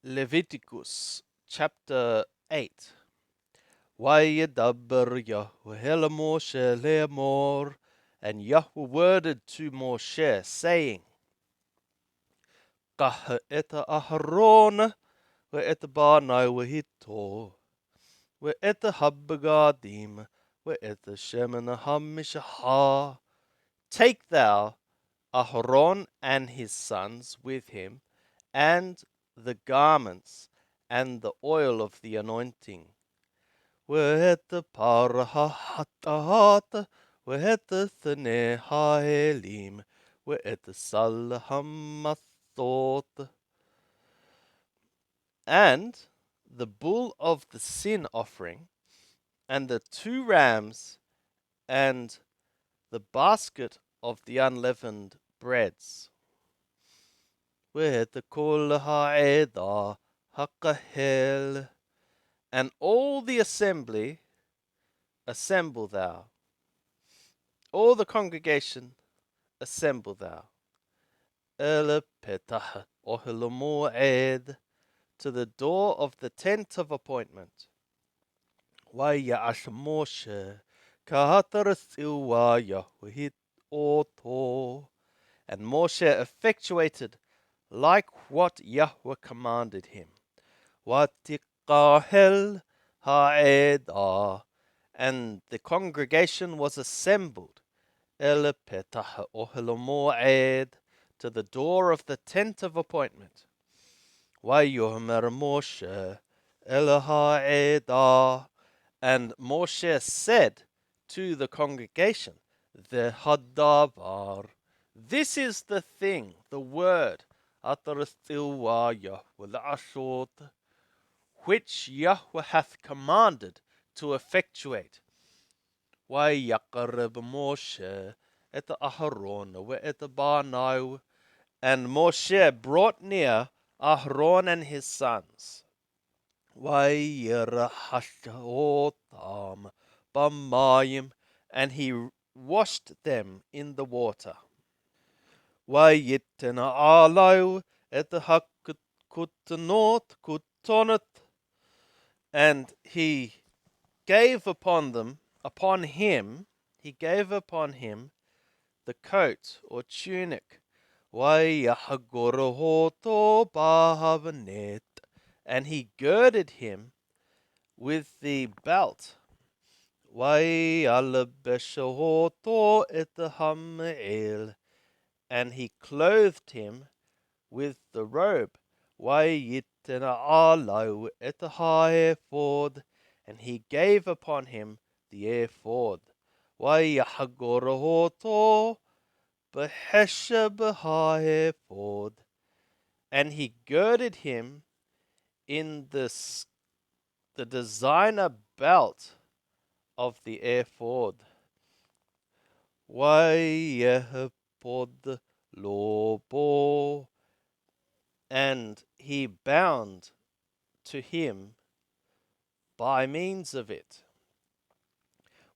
Leviticus chapter 8. Wayedabber Yahweh el Moshe le'amor, and Yahweh worded to Moshe, saying, Qah et Aharon ve'et banai ve'hito ve'et habbegadim ve'et shemen hamishah. Take thou Aharon and his sons with him, and the garments, and the oil of the anointing. Ve'et parahatat, ve'et thne ha'elim, ve'et sal hamathot. And the bull of the sin offering, and the 2 rams, and the basket of the unleavened breads. Ve'et kol ha'edah hakahel, and all the assembly assemble thou. All the congregation assemble thou. El petah ohel mo'ed, to the door of the tent of appointment. Vaya'ash Moshe kahatareth ilwa Yahweh oto, and Moshe effectuated like what Yahweh commanded him. Vatiqahel ha'edah, and the congregation was assembled. El petah ohel mo'ed, to the door of the tent of appointment. Vayomer Moshe el ha'edah, and Moshe said to the congregation, the hadavar, this is the thing, the word, atarithilwa Yahweh la'ashot, which Yahweh hath commanded to effectuate. Vayaqareb Moshe et Aharon ve'et banai, and Moshe brought near Aharon and his sons. Vayirahashotam bamayim, and he washed them in the water. Vayitena alau et hakutanot kutonot, and he gave upon him, the coat or tunic. Vayahagorohoto bahavenet, and he girded him with the belt. Vayalabeshohoto et hameel, and he clothed him with the robe. Vayitena alau et haephod, and he gave upon him the ephod. Vayahagorohoto behesheb haephod, and he girded him in the designer belt of the ephod. Vayehpod lobo, and he bound to him by means of it.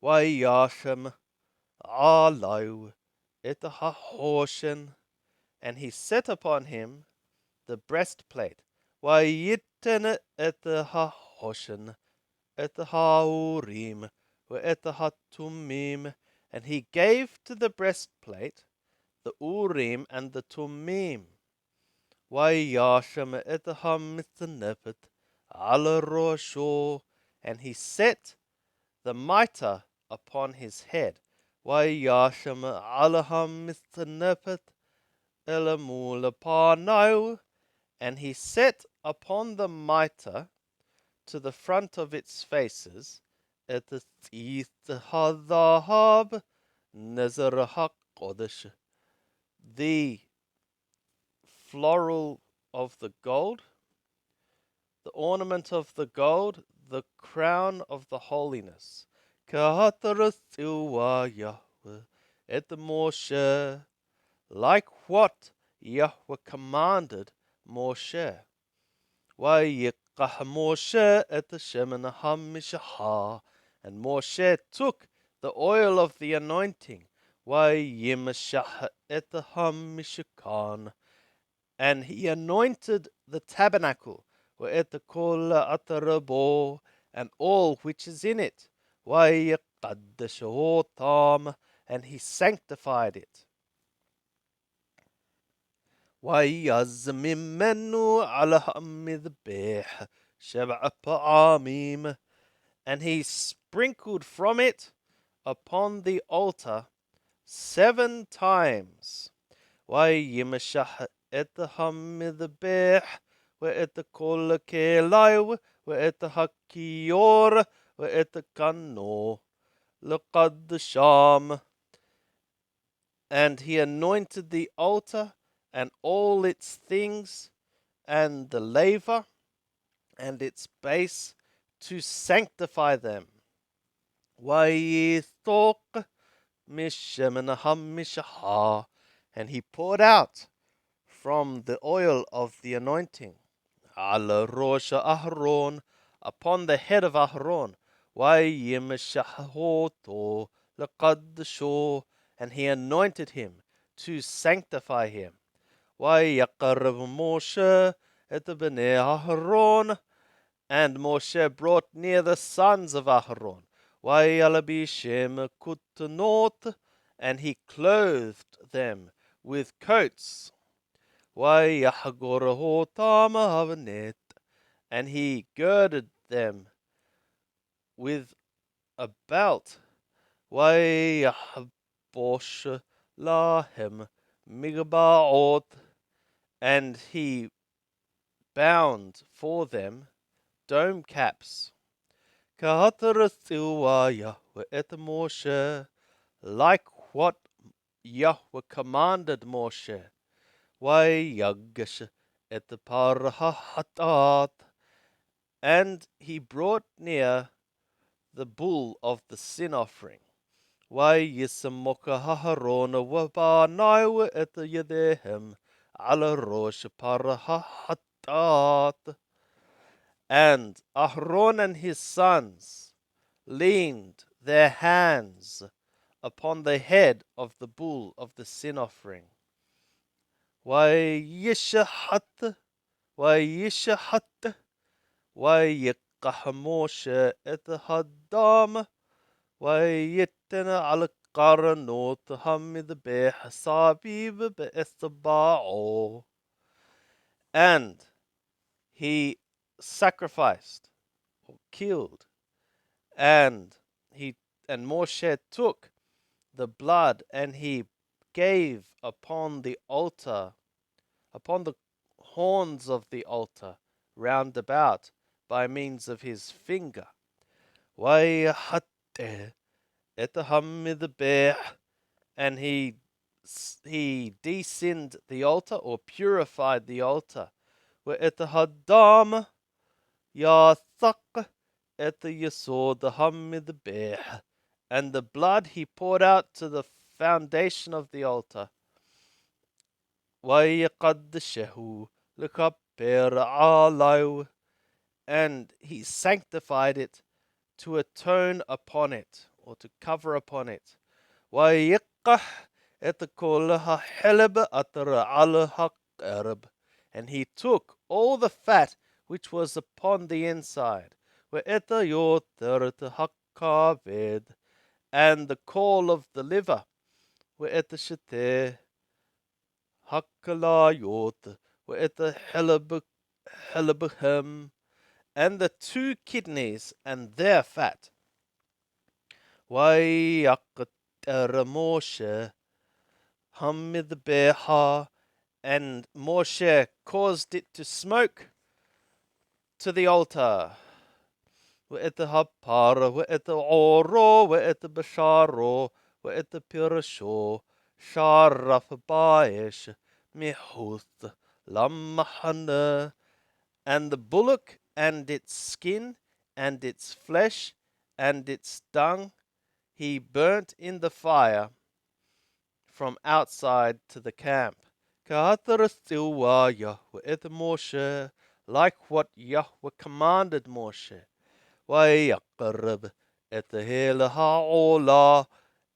Vayashem alau et hahoshen, and he set upon him the breastplate. Vayiten et hahoshen et haurim et hatumim, and he gave to the breastplate the urim and the tumim. Vayashem et hamitznepet al rosho, and he set the mitre upon his head. Vayashem al hamitznepet el mulapanau, and he set upon the mitre, to the front of its faces, et tzith hadahab nezer hakodesh, the floral of the gold, the ornament of the gold, the crown of the holiness. Kahatarithilwa Yahweh et Moshe, like what Yahweh commanded Moshe. Vayikah Moshe et shemen hamishah, and Moshe took the oil of the anointing. Vayimshah et hamishkan, and he anointed the tabernacle. وَإِتَ كُلَّ أَتَرَبُو, and all which is in it. وَيَقَدَّشَهُ tam, and he sanctified it. وَيَزْ مِمَّنُّ عَلَى الْمِذْبَحِ سَبْعَ طَعَامٍ, and he sprinkled from it upon the altar 7 times. ويمشح اتهم الذبح واتكل كيلاو واتهكيور واتكنو لقد شام, and he anointed the altar and all its things and the laver and its base to sanctify them. ويثوق mishemen hamishah, and he poured out from the oil of the anointing, ala rosh Aharon, upon the head of Aharon, وَيِمْشَحْهُ لَقَدْشُهُ, and he anointed him to sanctify him. وَيَقَرَّبْ Moshe et bnei Aharon, and Moshe brought near the sons of Aharon, وَيَلْبِشِم kutanot, and he clothed them with coats. وَيَحْجُرُهُ tam havenet, and he girded them with a belt. وَيَحْبُشْ lahem migbaot, and he bound for them dome caps. كَهَتَرَ Yahweh et Moshe, like what Yahweh commanded Moshe. وَيَغْشَ et Parhatat, and he brought near the bull of the sin offering. وَيِسَمُّكَ Aharon وَبَنَيْهُ et Yedehem ala rosh Parhatat, and Aharon and his sons leaned their hands upon the head of the bull of the sin offering. وَيِشَحَتْ وَيِقَحْ Moshe et haddam وَيِتَّنَ عَلَى قَرَنُوتِ هَمِذْبَحْ سَابِيبْ بِإِثْبَاعُ, and he sacrificed or killed, and Moshe took the blood and he gave upon the altar, upon the horns of the altar round about, by means of his finger. وَيَحَتَّ etahamidbeh, and he desinned the altar or purified the altar. وَإِتَهَدَّامَ يَثَقْ إِتَيَسُودَ hamidbeh, and the blood he poured out to the foundation of the altar. وَيَقَدْشَهُ لِكَبِّرْ عَلَيْهُ, and he sanctified it to atone upon it, or to cover upon it. وَيَقَحْ إِتَكُلَ هَحِلِبْ أَتَرَ عَلَى هَقَرِبْ, and he took all the fat which was upon the inside. وَإِتَيُوتَرْ هَقَّابِدْ, and the caul of the liver. وَإِتَشِتَ هَقَّلَايُوتْ وَإِتَحِلِبْهِمْ, and the 2 kidneys and their fat. وَيَقْتَرَ Moshe hamidbeha, and Moshe caused it to smoke to the altar. وَإِتَهَبْپَارَ وَإِتَعَوْرُ وَإِتَبَشَارُ وَإِتَبِرَشُ شَارَفْ بَائِشْ مِحُوث لَمَّحَنَ, and the bullock and its skin and its flesh and its dung he burnt in the fire from outside to the camp. Yahweh et Moshe, like what Yahweh commanded Moshe. وَيَقْرَبْ et ha'olah,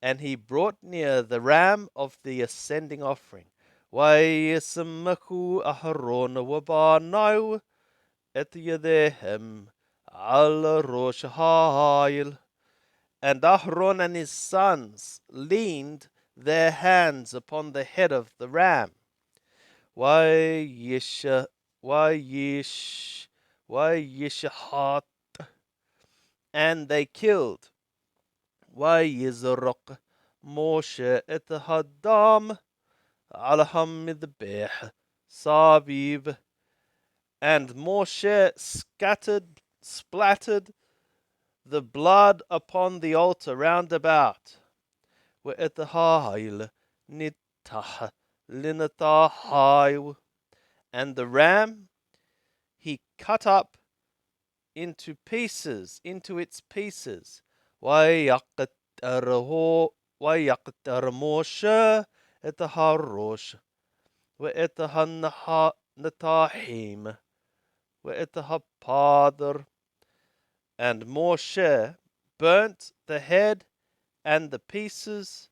and he brought near the ram of the ascending offering. وَيَسَمَّكُ Aharon وَبَنَيْهُ et yadehem al rosh ha'il. And Aaron and his sons leaned their hands upon the head of the ram. Vayishahat, and they killed. Vayizrok Moshe et hadam al hamidbeh saviv, and Moshe splattered the blood upon the altar round about. Ve'et ha'il nitah linatah, and the ram he cut up into its pieces. Vayaqtar Moshe et harosh ve'et hanatahim ve'et hapader, and Moshe burnt the head and the pieces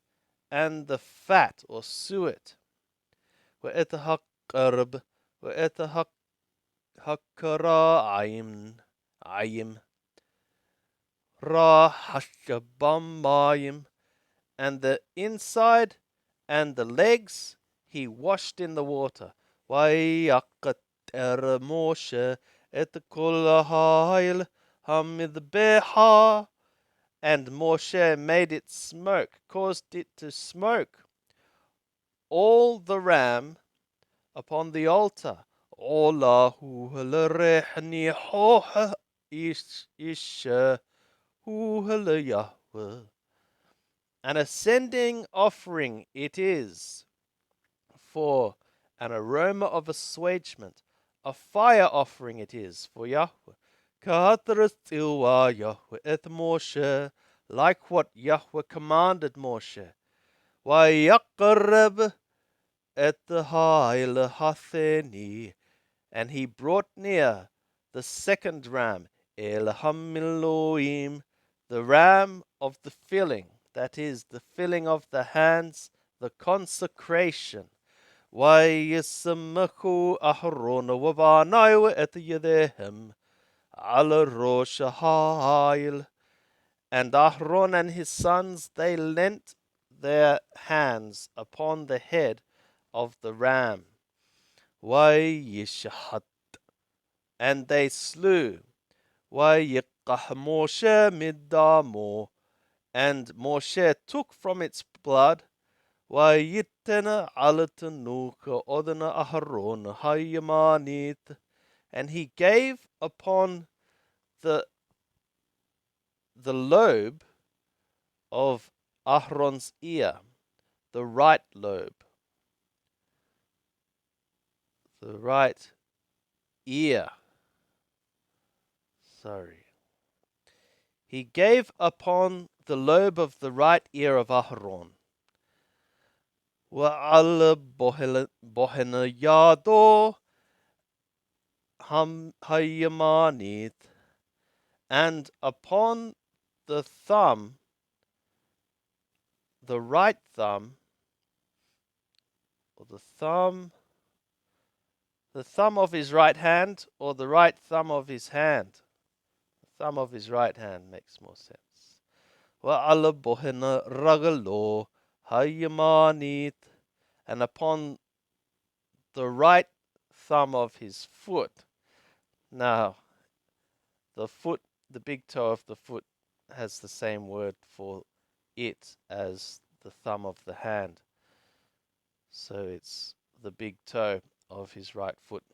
and the fat or suet. Ve'et haqarb ve'et hakara'ayim Rahashabamayim, and the inside and the legs he washed in the water. Vayaqater Moshe et kol ha'il hamidbeha, and Moshe made it smoke, caused it to smoke, all the ram upon the altar. Allahu l'rehni hoh isha Yahweh. An ascending offering it is, for an aroma of assuagement. A fire offering it is for Yahweh. Ka'atras Yahweh et Moshe, like what Yahweh commanded Moshe. Vayaqareb et ha'il hatheni, and he brought near the second ram, El Hamiloim, the ram of the filling, that is, the filling of the hands, the consecration. Vayisamachu Aharon wavanayu et yedehem al rosh ha'il, and Aharon and his sons, they leant their hands upon the head of the ram. Vayishahat, and they slew. Vayiqah Moshe midamo, and Moshe took from its blood. Vayitena alatanuka odana Aharon hayamanit, and he gave upon the lobe of Aharon's ear, the right lobe, the right ear. He gave upon the lobe of the right ear of Aharon. Wa'al bohena yado hayamanit, and upon the thumb, the right thumb, or the thumb of his right hand, or the right thumb of his hand. The thumb of his right hand makes more sense. Wa'al bohena ragalo hayamanit, and upon the right thumb of his foot. Now, the foot, the big toe of the foot, has the same word for it as the thumb of the hand. So it's the big toe of his right foot.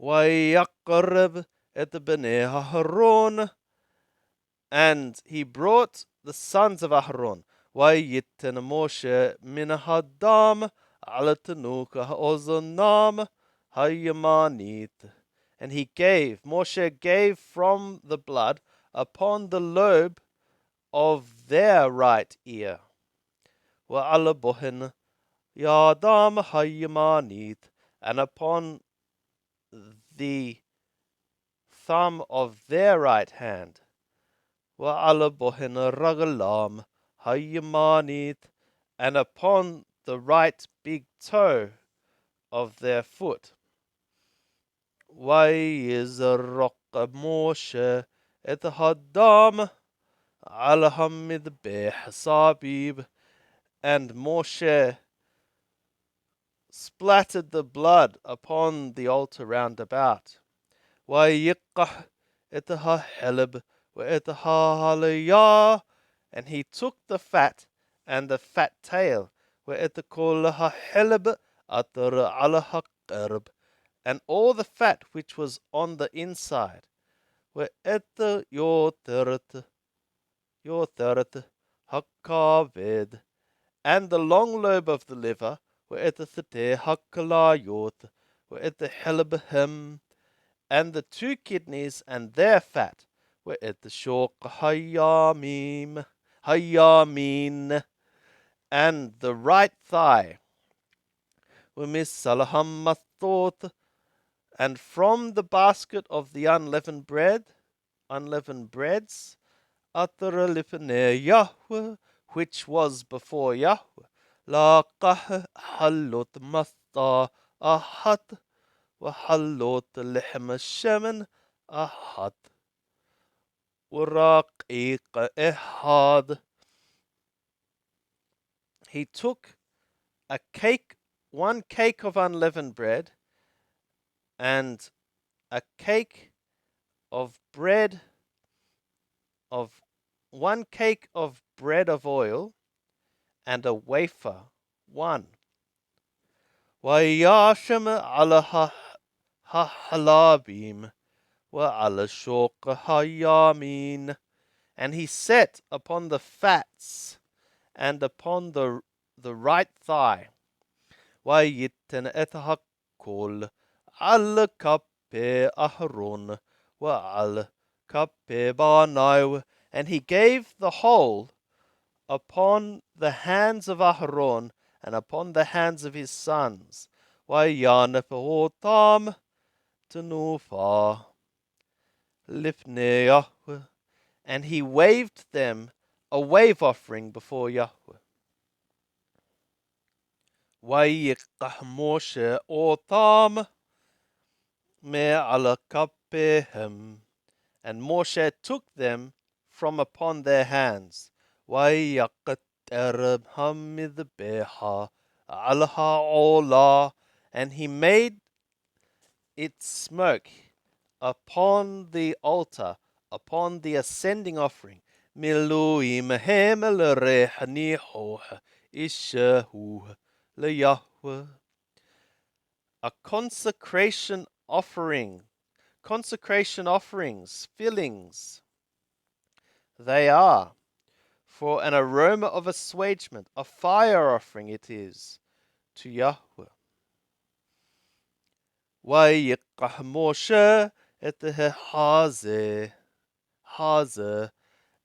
وَيَقْرَبْ et bnei Aharon, and he brought the sons of Aharon. وَيِتَّنَ Moshe min hadam ala tanuka ha'ozonam hayamanit, and Moshe gave from the blood upon the lobe of their right ear. وَعَلَى بُهِنْ yadam hayamanit, and upon the thumb of their right hand. وَعَلَى بُهِنْ ragalam hayamanit, and upon the right big toe of their foot. ويزرق موشى اتهدام على المذبح صابيب. And Moshe splattered the blood upon the altar round about. ويقح اتها حلب واتها halaya. And he took the fat and the fat tail واتكلها حلب أطر على قرب. And all the fat which was on the inside وات يوترت hakaved. And the long lobe of the liver وات thete hakalayot وات حلبهم. And the two kidneys and their fat were at the shok hayamin, and the right thigh were misalaham mathot. And from the basket of the unleavened breads, atara lifnei Yahweh, which was before Yahweh, laqah halot matha ahat وحلوت لحم الشمن أحد ورقيق إحاد. He took one cake of unleavened bread, and a cake of bread of one cake of bread of oil, and a wafer, one. وياشم على halabim وعلى الشوق hayamin. And he set upon the fats and upon the right thigh. ويتن اتهكل على كبي أهرون وعلى كبي باناو. And he gave the whole upon the hands of Aharon and upon the hands of his sons. ويانفهوتام تنوفا لفني يهوه. And he waved them a wave offering before Yahweh. ويقح موشى أوتام me ala kappehem. And Moshe took them from upon their hands. ويقترب hamidbeha ala ha'olah. And he made it smoke upon the altar, upon the ascending offering. Miluim hemel rehanihoh ishahu leYahweh. A consecration offering, consecration offerings, fillings, they are for an aroma of assuagement, a fire offering it is to Yahweh. ويقح موشى اتهازه Hazer.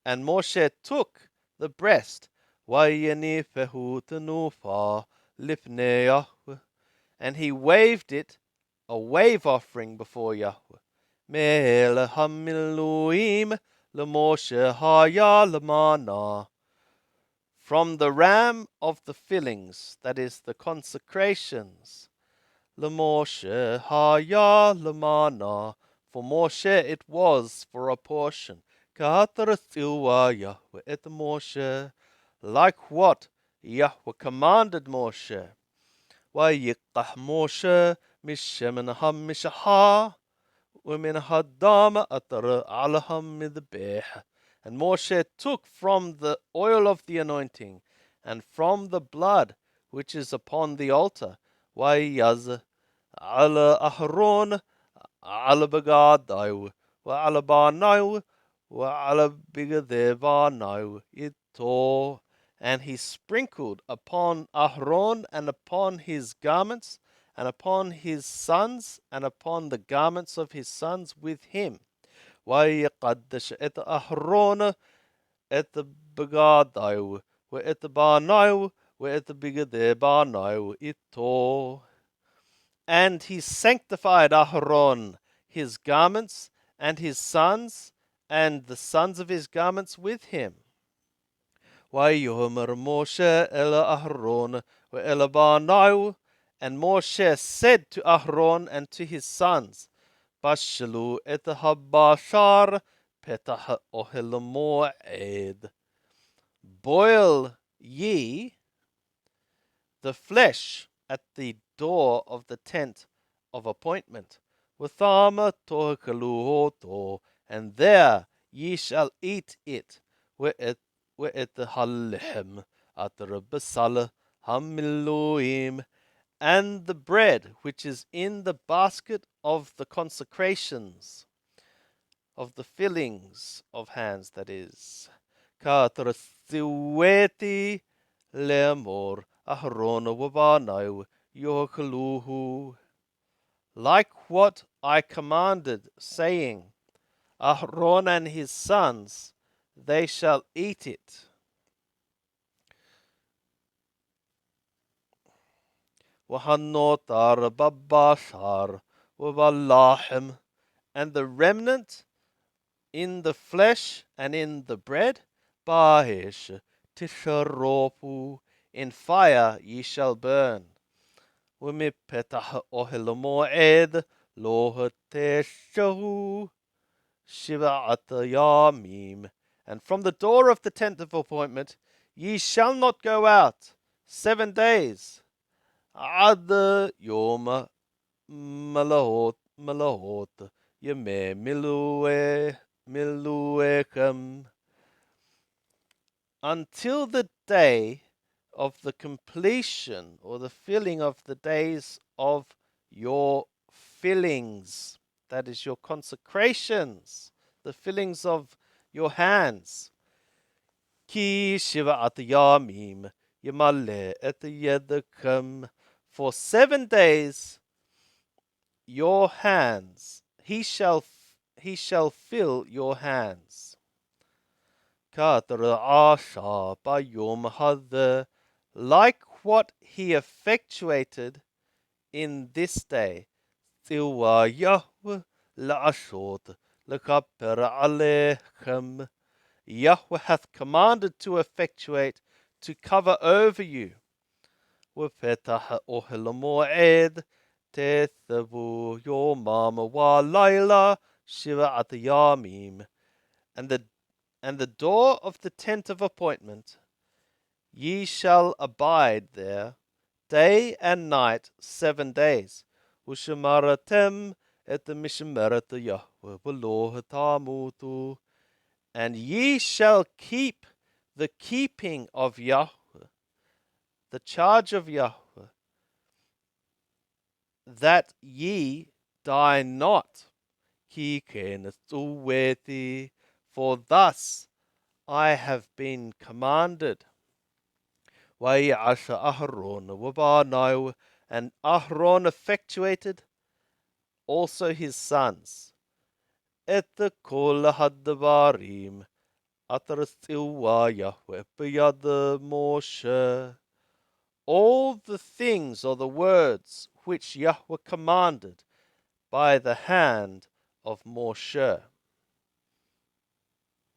And Moshe took the breast, وينيفه تنوفا لفني Yahweh. And he waved it, a wave offering before Yahweh. Mele hamiluim lemoshe haya lemana. From the ram of the fillings, that is the consecrations. Lemoshe haya lemana. For Moshe it was for a portion. Kahatarthiwa Yahweh et Moshe. Like what Yahweh commanded Moshe. ويقح موشى من همشها ومن هدام أطر علىهم مذبح. And Moshe took from the oil of the anointing and from the blood which is upon the altar. ويز على أهرون على بغادايو وعلى بانايو وعلى بغذي بانايو إتو. And he sprinkled upon Aharon and upon his garments and upon his sons and upon the garments of his sons with him. ويقدش ات أهرون ات بغادايو وات بانايو وات بغذي بانايو إتو. And he sanctified Aharon, his garments, and his sons, and the sons of his garments with him. ويهمر موشى إلى أهرون وإلى بانايو. And Moshe said to Aharon and to his sons, בשלו את הבשר פתח אוהל מועד. Boil ye the flesh at the door of the tent of appointment, Withama tohakaluhoto, and there ye shall eat it, whe'et the halhem at the basal hamiluim, and the bread which is in the basket of the consecrations, of the fillings of hands, that is. Katrasiweti lemor ahrona wabanau yokaluhu. Like what I commanded, saying, Ahron and his sons, they shall eat it. Wahanotar babashar wabalahem, and the remnant in the flesh and in the bread, bahish tisharopu, in fire ye shall burn. Wimipetah ohel moed lohateshahu shiva'at yamim, and from the door of the tent of appointment ye shall not go out 7 days. Ad yom malahot yeme miluechem, until the day of the completion or the filling of the days of your fillings, that is your consecrations, the fillings of your hands. Ki shiva'at yamim yamale et yedekam, for 7 days your hands, he shall fill your hands. Asha bayom hadeh, like what he effectuated in this day. Tiwa Yahweh la'ashot lekaper alechem, Yahweh hath commanded to effectuate, to cover over you. Wepetah ohel moed tethavu yomam wa laila shiva'at yamim, and the door of the tent of appointment, ye shall abide there day and night 7 days. Ushemaratem et mishmeret Yahweh v'lo tamutu, and ye shall keep the keeping of Yahweh, the charge of Yahweh, that ye die not. Ki kenethuweti, for thus I have been commanded. Vayasha Aharon wabanau, and Aharon effectuated, also his sons. Et kol hadvarim atarthiwa Yahweh b'yad Moshe, all the things or the words which Yahweh commanded by the hand of Moshe.